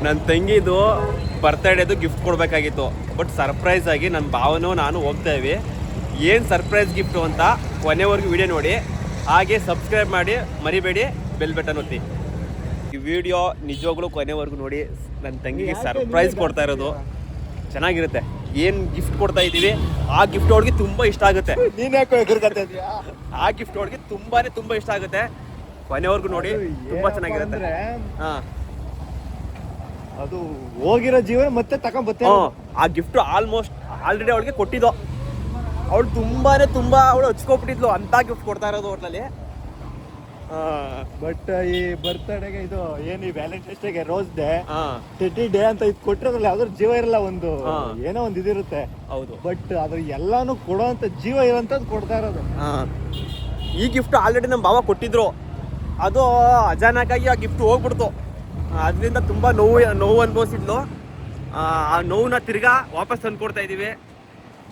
ನನ್ನ ತಂಗಿದು ಬರ್ತಡೇದು ಗಿಫ್ಟ್ ಕೊಡಬೇಕಾಗಿತ್ತು. But surprise ಆಗಿ ನನ್ನ ಭಾವನೂ ನಾನು ಹೋಗ್ತಾ ಇವಿ. ಏನು ಸರ್ಪ್ರೈಸ್ ಗಿಫ್ಟು ಅಂತ ಕೊನೆವರೆಗೂ ವಿಡಿಯೋ ನೋಡಿ. ಹಾಗೆ ಸಬ್ಸ್ಕ್ರೈಬ್ ಮಾಡಿ ಮರಿಬೇಡಿ, ಬೆಲ್ ಬಟನ್ ಒತ್ತಿ. ಈ ವಿಡಿಯೋ ನಿಜವಾಗ್ಲೂ ಕೊನೆವರೆಗೂ ನೋಡಿ. ನನ್ನ ತಂಗಿಗೆ ಸರ್ಪ್ರೈಸ್ ಕೊಡ್ತಾ ಇರೋದು ಚೆನ್ನಾಗಿರುತ್ತೆ. ಏನು ಗಿಫ್ಟ್ ಕೊಡ್ತಾ ಇದ್ದೀವಿ ಆ ಗಿಫ್ಟ್ ಅವ್ಳಿಗೆ ತುಂಬ ಇಷ್ಟ ಆಗುತ್ತೆ. ಆ ಗಿಫ್ಟ್ ಅವ್ಳಿಗೆ ತುಂಬ ಇಷ್ಟ ಆಗುತ್ತೆ. ಕೊನೆವರೆಗೂ ನೋಡಿ, ತುಂಬ ಚೆನ್ನಾಗಿರುತ್ತೆ. ಹಾಂ, ಅದು ಹೋಗಿರೋ ಜೀವನ ಮತ್ತೆ ತಗೊಂಡ್ಬತ್ತೆ. ಆ ಗಿಫ್ಟ್ ಆಲ್ರೆಡಿ ಅವಳಿಗೆ ಕೊಟ್ಟಿದ್ದು. ಅವಳು ತುಂಬಾ ಅವಳು ಹಚ್ಕೊಬಿಟ್ಟಿದ್ಲು ಅಂತ ಗಿಫ್ಟ್ ಕೊಡ್ತಾ ಇರೋದು ಹೋಟ್ಲಲ್ಲಿ. ಬಟ್ ಈ ಬರ್ತ್ಡೇಗೆ ಇದು ಏನು ಈ ವ್ಯಾಲೆಂಟೈನ್ಸ್ ಡೇಗೆ ರೋಸ್ ಡೇ, ಟೆಟಿ ಡೇ ಅಂತ ಇದು ಕೊಟ್ಟಿರೋದ್ರಲ್ಲಿ ಯಾವ್ದಾದ್ರು ಜೀವ ಇರಲ್ಲ, ಒಂದು ಏನೋ ಒಂದು ಇದಿರುತ್ತೆ. ಹೌದು, ಬಟ್ ಅದ್ರ ಎಲ್ಲಾನು ಕೊಡೋಂತ ಜೀವ ಇರೋಂಥದ್ದು ಕೊಡ್ತಾ ಇರೋದು. ಈ ಗಿಫ್ಟ್ ಆಲ್ರೆಡಿ ನಮ್ಮ ಭಾವ ಕೊಟ್ಟಿದ್ರು. ಅದು ಅಚಾನಕ್ಕಾಗಿ ಆ ಗಿಫ್ಟ್ ಹೋಗ್ಬಿಡ್ತು. ಅದರಿಂದ ತುಂಬ ನೋವು ಅನುಭವಿಸಿದ್ಲು. ಆ ನೋವನ್ನ ತಿರ್ಗಾ ವಾಪಸ್ ತಂದು ಕೊಡ್ತಾ ಇದ್ದೀವಿ.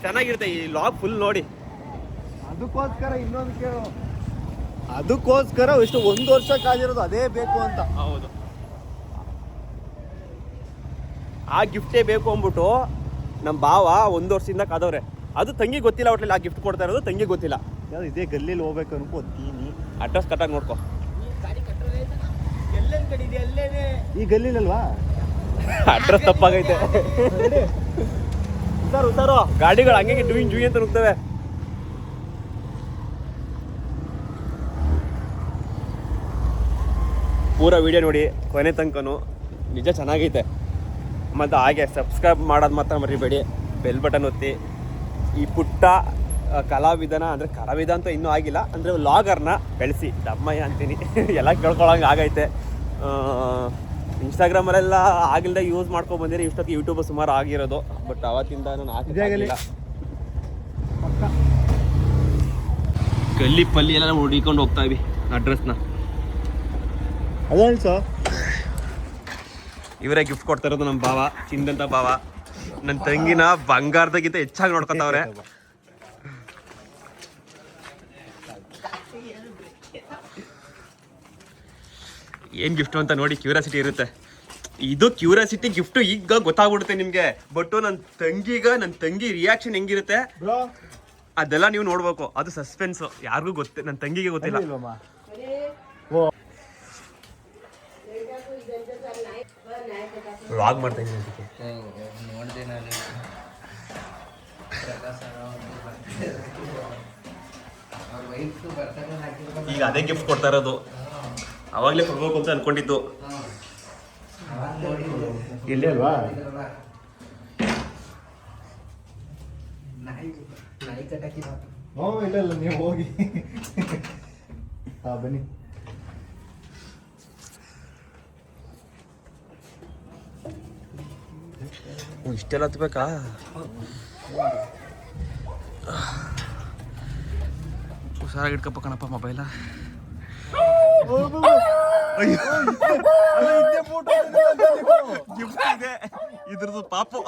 ಚೆನ್ನಾಗಿರುತ್ತೆ. ಈ ಲಾಗ್ ಫುಲ್ ನೋಡಿ. ಅದಕ್ಕೋಸ್ಕರ ಇನ್ನೊಂದು ಕೇಳು, ಅದಕ್ಕೋಸ್ಕರ ಎಷ್ಟು 1 ವರ್ಷ ಕಾದಿರೋದು ಅದೇ ಬೇಕು ಅಂತ. ಹೌದು, ಆ ಗಿಫ್ಟೇ ಬೇಕು ಅಂದ್ಬಿಟ್ಟು ನಮ್ಮ ಭಾವ 1 ವರ್ಷದಿಂದ ಕಾದವ್ರೆ. ಅದು ತಂಗಿ ಗೊತ್ತಿಲ್ಲ. ಒಟ್ಲಲ್ಲಿ ಆ ಗಿಫ್ಟ್ ಕೊಡ್ತಾ ಇರೋದು ತಂಗಿ ಗೊತ್ತಿಲ್ಲ. ಯಾವ್ದು ಇದೇ ಗಲ್ಲಿಲಿ ಹೋಗ್ಬೇಕು ಅನ್ಕೋತೀನಿ. ಅಡ್ರೆಸ್ ಕರೆಕ್ಟಾಗಿ ನೋಡ್ಕೊ. ಈ ಗಲ್ಲಿಲಲ್ವಾ? ಅಡ್ರೆಸ್ ತಪ್ಪಾಗೈತೆ. ಉಸಾರು ಗಾಡಿಗಳು ಹಂಗೆ ಜೂಯಿ ಅಂತ ನುಗ್ತವೆ. ಪೂರ ವಿಡಿಯೋ ನೋಡಿ ಕೊನೆ ತನಕನೂ. ನಿಜ ಚೆನ್ನಾಗೈತೆ. ಮತ್ತು ಹಾಗೆ ಸಬ್ಸ್ಕ್ರೈಬ್ ಮಾಡೋದು ಮಾತ್ರ ಮರಿಬೇಡಿ, ಬೆಲ್ ಬಟನ್ ಒತ್ತಿ. ಈ ಪುಟ್ಟ ಕಲಾವಿದ ಅಂತ ಇನ್ನೂ ಆಗಿಲ್ಲ ಅಂದರೆ ವ್ಲಾಗರ್ನ ಬೆಳೆಸಿ ದಮ್ಮಯ್ಯ ಅಂತೀನಿ. ಎಲ್ಲ ಕೇಳ್ಕೊಳಂಗೆ ಆಗೈತೆ. ಇನ್ಸ್ಟಾಗ್ರಾಮಲ್ಲೆಲ್ಲ ಆಗಿಲ್ಲದೆ ಯೂಸ್ ಮಾಡ್ಕೊಂಡು ಬಂದಿರಿ. ಇಷ್ಟೊತ್ತಿಗೆ ಯೂಟ್ಯೂಬ್ ಸುಮಾರು ಆಗಿರೋದು. ಬಟ್ ಅವತ್ತಿಂದ ನಾನು ಹಾಕಿಲ್ಲ. ಗಲ್ಲಿ ಪಲ್ಲಿ ಎಲ್ಲ ಹುಡಿಕೊಂಡು ಹೋಗ್ತಾ ಇವಿ ಅಡ್ರೆಸ್ನ. ಅದೇ ಇವರೇ ಗಿಫ್ಟ್ ಕೊಡ್ತಾ ಇರೋದು ನಮ್ಮ ಭಾವ, ಚಿಂದಂತ ಭಾವ. ನನ್ನ ತಂಗಿನ ಬಂಗಾರದಾಗಿಂತ ಹೆಚ್ಚಾಗಿ ನೋಡ್ಕೊತಾವ್ರೆ. ಏನು ಗಿಫ್ಟು ಅಂತ ನೋಡಿ ಕ್ಯೂರಿಯಾಸಿಟಿ ಇರುತ್ತೆ. ಇದು ಕ್ಯೂರಿಯಾಸಿಟಿ ಗಿಫ್ಟು ಈಗ ಗೊತ್ತಾಗ್ಬಿಡುತ್ತೆ ನಿಮಗೆ. ಬಟ್ ನನ್ನ ತಂಗಿ ರಿಯಾಕ್ಷನ್ ಹೆಂಗಿರುತ್ತೆ ಅದೆಲ್ಲ ನೀವು ನೋಡ್ಬೇಕು. ಅದು ಸಸ್ಪೆನ್ಸ್. ಯಾರಿಗೂ ಗೊತ್ತೇ, ನನ್ನ ತಂಗಿಗೆ ಗೊತ್ತಿಲ್ಲ. ವ್ಲಾಗ್ ಮಾಡ್ತಾ ಇದ್ದೀನಿ. ಈಗ ಅದೇ ಗಿಫ್ಟ್ ಕೊಡ್ತಾ ಇರೋದು. ಅವಾಗಲೇ ಕೊಡ್ಬೇಕು ಅಂತ ಅನ್ಕೊಂಡಿದ್ದು. ಇಲ್ಲೇ ಅಲ್ವಾ? ಇಲ್ಲ ನೀವು ಹೋಗಿ. ಬನ್ನಿ. ಇಷ್ಟೆಲ್ಲ ಹತ್ಬೇಕಾ? ಹುಷಾರಾಗಿ ಇಟ್ಕಪ್ಪ ಕಣಪ್ಪ ಮೊಬೈಲ. ಗಿಫ್ಟ್ ಇದೆ ಇದ್ರದ್ದು ಪಾಪು.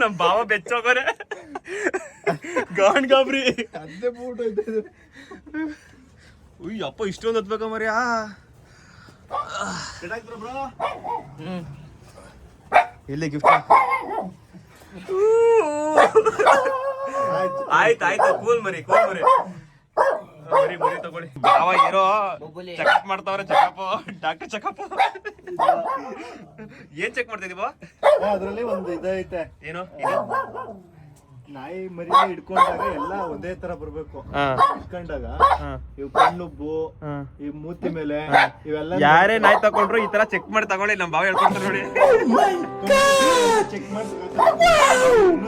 ನಮ್ಮ ಭಾವ ಬೆಚ್ಚೋಗೋರೆ ಗಾಂಡ್ ಗಾಬ್ರಿ. ಅದೇ ಫೋಟೋ ಇದೆ. ಅಪ್ಪ ಇಷ್ಟೊಂದು ಹತ್ಬೇಕ ಮರ್ಯಾ. ಇಲ್ಲಿ ಗಿಫ್ಟ್. ಆಯ್ತು ಕೂಲ್ ಮರಿ ತಗೊಳ್ಳಿ. ಭಾವ ಇರೋ ಚೆಕಪ್ ಮಾಡ್ತಾವ್ರೆ. Doctor checkup. ಏನ್ ಚೆಕ್ ಮಾಡ್ತಾ ಇದೀವ? ಅದ್ರಲ್ಲಿ ಒಂದು ಇದೈತೆ. ಏನು? ನಾಯಿ ಮರಿ ಹಿಡ್ಕೊಂಡಾಗ ಎಲ್ಲ ಒಂದೇ ತರ ಬರ್ಬೇಕು. ಹಿಡ್ಕೊಂಡಾಗ ಇವ್ ಕಣ್ಣುಬ್ಬು, ಈ ಮೂತಿ ಮೇಲೆ ಇವೆಲ್ಲ ಯಾರೇ ನಾಯಿ ತಗೊಂಡ್ರು ಈ ತರ ಚೆಕ್ ಮಾಡಿ ತಗೊಳ್ಳಿ. ನಮ್ ಭಾವ ಹೇಳ್ಕೊಡ್ತಾರೆ ನೋಡಿ. ಚೆಕ್ ಮಾಡಿ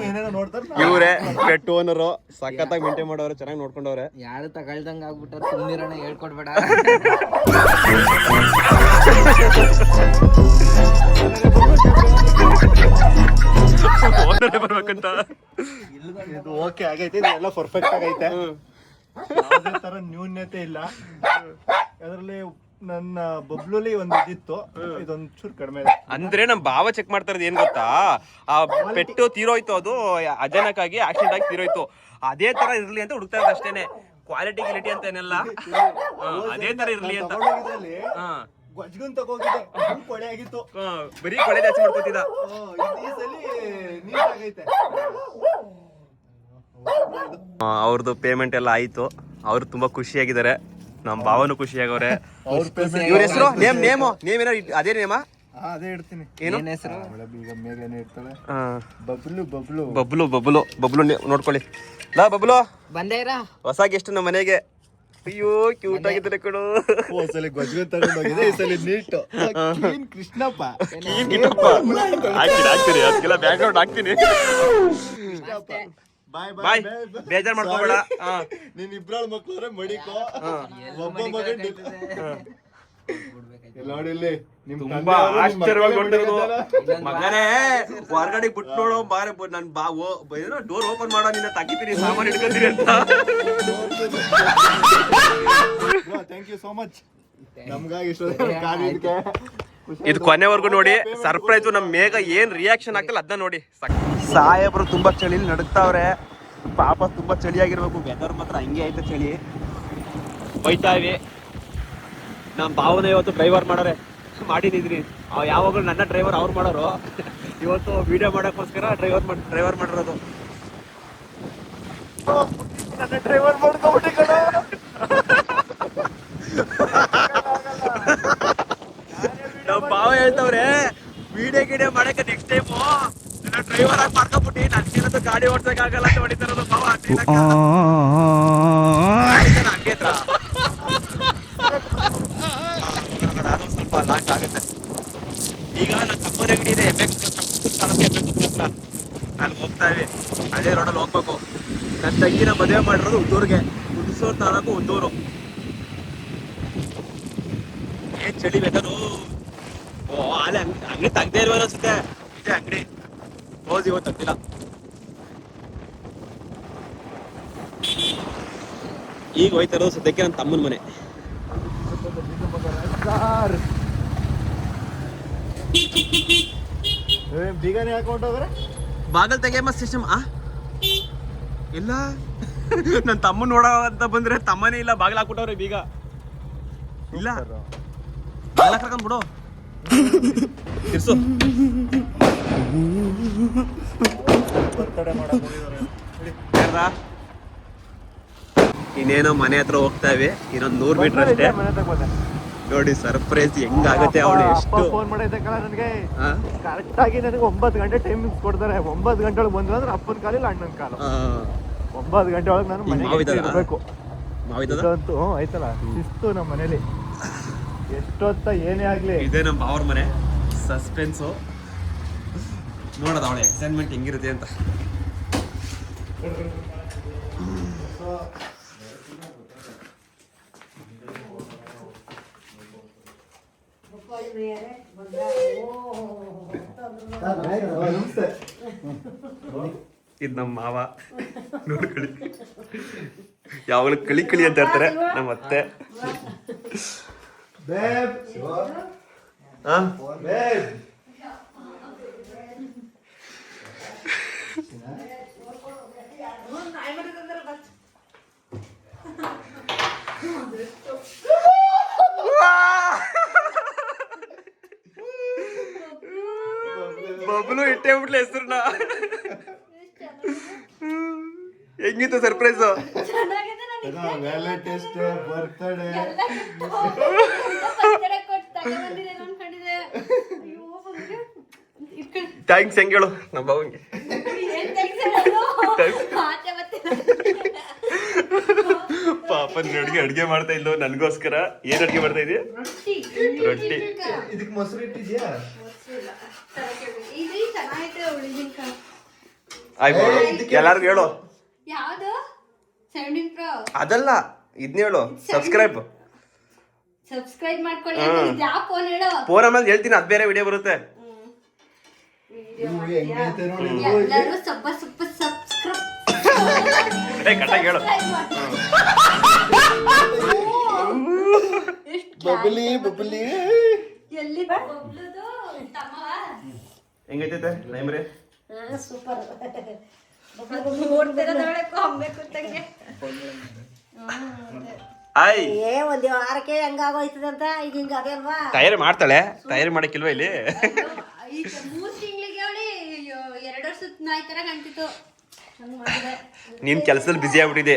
ಏನೇನೋ ನೋಡ್ತಾರೆ. ಇವ್ರೆ ಪೆಟ್ ಓನರು. ಸಖತ್ತಾಗಿ ಮೇಂಟೈನ್ ಮಾಡೋರು, ಚೆನ್ನಾಗಿ ನೋಡ್ಕೊಂಡವ್ರೆ. ಯಾರು ತಗೊಳ್ದಂಗ ಆಗ್ಬಿಟ್ಟಾರ. ಸುಮ್ನಿರಣ ಹೇಳ್ಕೊಡ್ಬೇಡ. ಬರ್ಬೇಕಂತ ಇದು ಓಕೆ ಆಗೈತೆ. ಇದೆಲ್ಲ ಪರ್ಫೆಕ್ಟ್ ಆಗೈತೆ. ಯಾವುದೇ ತರ ನ್ಯೂನ್ಯತೆ ಇಲ್ಲ ಅದರಲ್ಲಿ. ನನ್ನ ಬಬ್ಲುಲಿ ಒಂದು ಇದಿತ್ತು, ಇದೊಂದು ಚೂರು ಕಡಿಮೆ. ಅಂದ್ರೆ ನಮ್ ಭಾವ ಚೆಕ್ ಮಾಡ್ತಾ ಇರೋದು ಏನ್ ಗೊತ್ತಾ, ಆ ಪೆಟ್ಟು ತೀರೋಯ್ತು. ಅದು ಅಚಾನಕ್ಕಾಗಿ ಆಕ್ಸಿಡೆಂಟ್ ಆಗಿ ತೀರೋಯ್ತು. ಅದೇ ತರ ಇರ್ಲಿ ಅಂತ ಹುಡುಕ್ತಾ ಇರೋದು ಅಷ್ಟೇನೆ. ಕ್ವಾಲಿಟಿ ಗಿಲಿಟಿ ಅಂತ ಏನೆಲ್ಲ ಅದೇ ತರ ಇರ್ಲಿ ಅಂತ. ಗೊಜ್ಗುನ್ ತಗೋಗಿದ್ದೆ ಅದು ಕೊಳೆ ಆಗಿತ್ತು. ಬರೀ ಕೊಳೆ ಜಾಸ್ತಿ ಮಾಡ್ಕೋತಿದ್ದ. ಈ ಸಲ ನೀಟಾಗೈತೆ. ಅವ್ರದ್ದು ಪೇಮೆಂಟ್ ಎಲ್ಲ ಆಯ್ತು. ಅವ್ರು ತುಂಬಾ ಖುಷಿಯಾಗಿದ್ದಾರೆ. ನಮ್ಮ ಭಾವನು ಖುಷಿಯಾಗವ್ರೆ. ಇವ್ರ ಹೆಸರು ನೇಮ್ ಏನೋ ಅದೇ ನೇಮಾ? ಅದೇ ಇಡ್ತೀನಿ. ಏನು ಹೆಸರು? ಈಗ ಮೇಘನೆ ಇರ್ತಾಳೆ. ಬಬ್ಲು ಬಬ್ಲು ನೋಡ್ಕೊಳ್ಳಿ. ಲಾ ಬಬ್ಲು ಬಂದೇರಾ ಹೊಸ ಗೆಸ್ಟ್ ನಮ್ಮ ಮನೆಗೆ. ಅಯ್ಯೋ ಕ್ಯೂಟ್ ಆಗಿದ್ದಾರೆ ಕಣೋ. ಸಲ ಗೊಜ್ಗುನ್ ತಗೊಂಡೋಗಿದೆ, ಈ ಸಲ ನೀಟು ಕೃಷ್ಣಪ್ಪ. ಹಾಕ್ತೀನಿ ಅದಕ್ಕೆಲ್ಲ ಬ್ಯಾಕ್ ಗ್ರೌಂಡ್ ಹಾಕ್ತೀನಿ. ಬಾಯ್ ಬಾಯ್, ಬೇಜಾರ್ ಮಾಡ್ಕೋಬೇಡ. ನೀನ್ ಇಬ್ರಾಳ ಮಕ್ಳವ್ರೆ ಮಡಿಕೋ. ಒಬ್ಬ ಮಗನ್ ನೋಡಿಲ್ಲಿ ತುಂಬಾ ಆಶ್ಚರ್ಯವಾಗಿ ಹೊಂಟಿರೋದು. ಮಗನೇ ಹೊರಗಡೆ ಬಿಟ್ಟು ನೋಡೋ ಬಾರೆ ನನ್ ಏನೋ ಡೋರ್ ಓಪನ್ ಮಾಡೋ ನಿನ್ನ ತಗಿತೀನಿ ಸಾಮಾನು ಹಿಡ್ಕೊತೀರಿ ಅಂತ. Thank you so much. ನಮ್ಗಾಗಿ ಇಷ್ಟು ಇದು ಕೊನೆವರೆಗೂ ನೋಡಿ. ಸರ್ಪ್ರೈಸ್ ನಮ್ ಮೇಘ ಏನ್ ರಿಯಾಕ್ಷನ್ ಆಗ್ತಲ್ಲ ಅದನ್ನ ನೋಡಿ. ಸಾಹೇಬ್ರು ತುಂಬಾ ಚಳಿಲಿ ನಡುಕ್ತಾವ್ರೆ. ಪಾಪ ತುಂಬಾ ಚಳಿಯಾಗಿರ್ಬೇಕು. ವೆದರ್ ಮಾತ್ರ ಹಂಗೆ ಐತೆ ಚಳಿ. ಬೈತಾ ಇವಿ. ನಮ್ಮ ಭಾವನೆ ಇವತ್ತು ಡ್ರೈವರ್ ಮಾಡಿದಿದ್ರಿ. ಯಾವಾಗಲೂ ನನ್ನ ಡ್ರೈವರ್ ಅವ್ರು ಮಾಡೋರು. ಇವತ್ತು ವಿಡಿಯೋ ಮಾಡೋಕ್ಕೋಸ್ಕರ ಡ್ರೈವರ್ ಮಾಡಿರೋದು. ನನ್ನ ಡ್ರೈವರ್ ಮಾಡ್ಕೊಂಬಿಟ್ಟೆ ಕಣ. ನಮ್ಮ ಭಾವ ಹೇಳ್ತವ್ರೆ ವಿಡಿಯೋ ಮಾಡಕ್ಕೆ ನೆಕ್ಸ್ಟ್ ಟೈಮು ನನ್ನ ಡ್ರೈವರ್ ಆಗಿ ಮಾಡ್ಕೊಂಬಿಟ್ಟು ನನ್ಗೇನದು ಗಾಡಿ ಓಡ್ಸಕ್ಕಾಗಲ್ಲ ಅಂತ ಹೊಡಿತಾರದು ಭಾವ. ಹಂಗೇತ್ರ ಸ್ವಲ್ಪ ಲಾಂಗ್ ಆಗುತ್ತೆ. ಈಗ ನನ್ನ ತಮ್ಮನ ಅಂಗಡಿ ಇದೆ ಅಲ್ಲಿ ಹೋಗ್ತಾ ಇವಿ. ಅದೇ ರೋಡಲ್ಲಿ ಹೋಗ್ಬೇಕು. ನನ್ನ ತಂಗಿನ ಮದುವೆ ಮಾಡಿರೋದು ಉದ್ದೂರಿಗೆ. ಹುಣಸೂರು ತಾಲೂಕು ಉದ್ದೂರು. ಏನ್ ಚಳಿ ಬೇಕಾದ್ರು. ಅಲ್ಲಿ ಅಂಗಡಿ ತೆಗ್ದೇ ಇಲ್ವ ಅನ್ಸುತ್ತೆ. ಇದೆ ಅಂಗಡಿ ಕ್ಲೋಸ್ ಇವತ್ತು ತೆಗ್ದಿಲ್ಲ. ಈಗ ಹೋಯ್ತಾ ಇರೋದು ಸದ್ಯಕ್ಕೆ ನನ್ನ ತಮ್ಮನ ಮನೆ. ಬೀಗನೇ ಹಾಕೊಂಡೋಗ್ರೆ ಬಾಗಲ್ ತೆಗೆಯಮ್ಮ ಸಿಸ್ಟಮ್ ಇಲ್ಲ. ನನ್ನ ತಮ್ಮ ನೋಡೋ ಅಂತ ಬಂದ್ರೆ ತಮ್ಮನೇ ಇಲ್ಲ. ಬಾಗಿಲು ಹಾಕ್ಬಿಟ್ಟವ್ರೆ ಬೀಗ ಇಲ್ಲ. ಬಾಗಿಲು ಹಾಕಂದ್ ಬಿಡು. ತಿರ್ಸು. ಇನ್ನೇನೋ ಮನೆ ಹತ್ರ ಹೋಗ್ತಾ ಇವಿ. ಇನ್ನೊಂದು 100 ಮೀಟರ್ ಅಷ್ಟೇ. ನೋಡಿ ಸರ್ಪ್ರೈಸ್ ಹೆಂಗಾಗತ್ತೆ. ಅವಳು ಎಷ್ಟು ಫೋನ್ ಮಾಡೈತೆ ಕಣ ನನಗೆ. ಕರೆಕ್ಟ್ ಆಗಿ ನನಗೆ 9 ಗಂಟೆ ಟೈಮಿಂಗ್ಸ್ ಕೊಡ್ತಾರೆ. 9 ಗಂಟೆ ಒಳಗೆ ಬಂದ್ರು ಅಂದ್ರೆ ಅಪ್ಪನ ಕಾಲಿಲ್ಲ ಅಣ್ಣನ ಕಾಲು. 9 ಗಂಟೆ ಒಳಗೆ ನಾನು ಮನೆಗೆ ಇರಬೇಕು. ಇದಂತೂ ಆಯ್ತಲ್ಲ ಶಿಸ್ತು ನಮ್ಮ ಮನೇಲಿ. ಎಷ್ಟೊತ್ತ ಏನೇ ಆಗ್ಲಿ. ಇದೇ ನಮ್ಮ ಭಾವ್ರ ಮನೆ. ಸಸ್ಪೆನ್ಸು ನೋಡೋದು ಅವಳ ಎಕ್ಸೈಟ್ಮೆಂಟ್ ಹೆಂಗಿರುತ್ತೆ ಅಂತ. ಇದು ನಮ್ಮ ಮಾವ ನೋಡ್ಕೊಳ್ಳಿ. ಯಾವಾಗಲೂ ಕಳಿ ಅಂತ ಇರ್ತಾರೆ ನಮ್ಮ ಅತ್ತೆ. ಬಬ್ಲು ಇಟ್ಟೇ ಬಿಟ್ಲೆ ಹೆಸರನ್ನ. ಹೆಂಗಿತ್ತು ಸರ್ಪ್ರೈಸ್? ಬರ್ತಡೇ ಥ್ಯಾಂಕ್ಸ್ ಹೆಂಗ್ ಹೇಳು ನಮ್ಮ ಭಾವಂಗೆ. ಪಾಪನ್ ಅಡ್ಗೆ ಮಾಡ್ತಾ ಇಲ್ಲೋ ನನ್ಗೋಸ್ಕರ. ಏನ್ ಅಡ್ಗೆ ಮಾಡ್ತಾ ಇದೀಯ? ರೊಟ್ಟಿ. ಇದಕ್ಕೆ ಮೊಸರು ಇಟ್ಟಿದ್ಯಾ? ಎಲ್ಲಾರ್ಗು ಹೇಳು. ಯಾವುದು 17 Pro ಅದಲ್ಲ, ಇದನ್ನ ಹೇಳು. ಸಬ್ಸ್ಕ್ರೈಬ್ ಮಾಡ್ಕೊಳ್ಳಿ. ಯಾವ ಫೋನ್ ಹೇಳು? ಫೋನ್ ಆಮೇಲೆ ಹೇಳ್ತೀನಿ, ಅದ್ ಬೇರೆ ವಿಡಿಯೋ ಬರುತ್ತೆ. ಎಲ್ಲರೂ ಸಬ್ಸ್ಕ್ರೈಬ್ ಕಟ್ಟಾಗಿ ಹೇಳು. ಬಬ್ಲಿ ಬಬ್ಲಿ ಎಲ್ಲಿ ಬಬ್ಲುದು ತಮ್ಮವ ಹೆಂಗೈತೈತೆ ಲೈಬ್ರರಿ? ಸೂಪರ್. ನೋಡ್ತಿರೋದೊಳಗೆ ಕೊಂಬೆ ಕೂತಂಗೆ. ಆಯ್ ಒಂದು ವಾರಕ್ಕೆ ಹೆಂಗಾಗೋಯ್ತದಂತ ಈಗ ಹಿಂಗ ಅದೇ ಅಲ್ವಾ ತಯಾರಿ ಮಾಡ್ತಾಳೆ, ತಯಾರಿ ಮಾಡಕ್ಕಿಲ್ವಾ ಇಲ್ಲಿ? 3 ತಿಂಗಳಿಗೆ ಅವಳಿ 2 ವರ್ಷದ ನಾಯಿ ತರ ಕಾಣ್ತಿತ್ತು. ಹಂಗ್ ಮಾಡಿದೆ. ನೀನ್ ಕೆಲಸದಲ್ಲಿ ಬಿಸಿ ಆಗ್ಬಿಟ್ಟಿದೆ.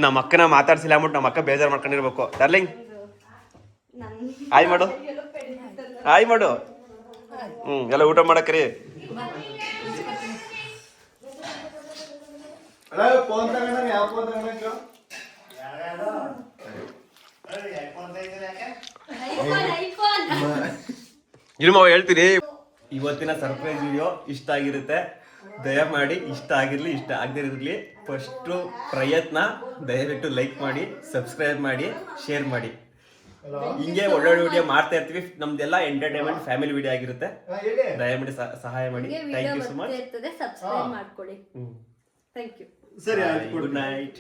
ನಮ್ಮ ಅಕ್ಕನ ಮಾತಾಡ್ಸಿಲ್ಲ ಅಂದ್ಬಿಟ್ಟು ನಮ್ಮ ಅಕ್ಕ ಬೇಜಾರು ಮಾಡ್ಕೊಂಡಿರ್ಬೇಕು. ಡಾರ್ಲಿಂಗ್ ಆಯ್ ಮಾಡು, ಆಯ್ ಮಾಡು. ಎಲ್ಲ ಊಟ ಮಾಡಕ್ರಿ. ಐಫೋನ್ ಇನ್ನು ಹೇಳ್ತೀನಿ, ಇವತ್ತಿನ ಸರ್ಪ್ರೈಸ್ ವಿಡಿಯೋ ಇಷ್ಟ ಆಗಿರುತ್ತೆ. ದಯಮಾಡಿ ಇಷ್ಟ ಆಗಿರ್ಲಿ, ಇಷ್ಟ ಆಗದಿರಲಿ, ಫಸ್ಟು ಪ್ರಯತ್ನ ದಯವಿಟ್ಟು ಲೈಕ್ ಮಾಡಿ, ಸಬ್ಸ್ಕ್ರೈಬ್ ಮಾಡಿ, ಶೇರ್ ಮಾಡಿ. ಹಿಂಗೆ ಒಳ್ಳೊಳ್ಳೆ ವಿಡಿಯೋ ಮಾಡ್ತಾ ಇರ್ತೀವಿ. ನಮ್ದೆಲ್ಲ ಎಂಟರ್ಟೈನ್ಮೆಂಟ್ ಫ್ಯಾಮಿಲಿ ವಿಡಿಯೋ ಆಗಿರುತ್ತೆ. ದಯಮಾಡಿ ಸಹಾಯ ಮಾಡಿ. Thank you so much. Subscribe ಮಾಡ್ಕೊಳ್ಳಿ. Thank you. ಸರಿ, ಗುಡ್ ನೈಟ್.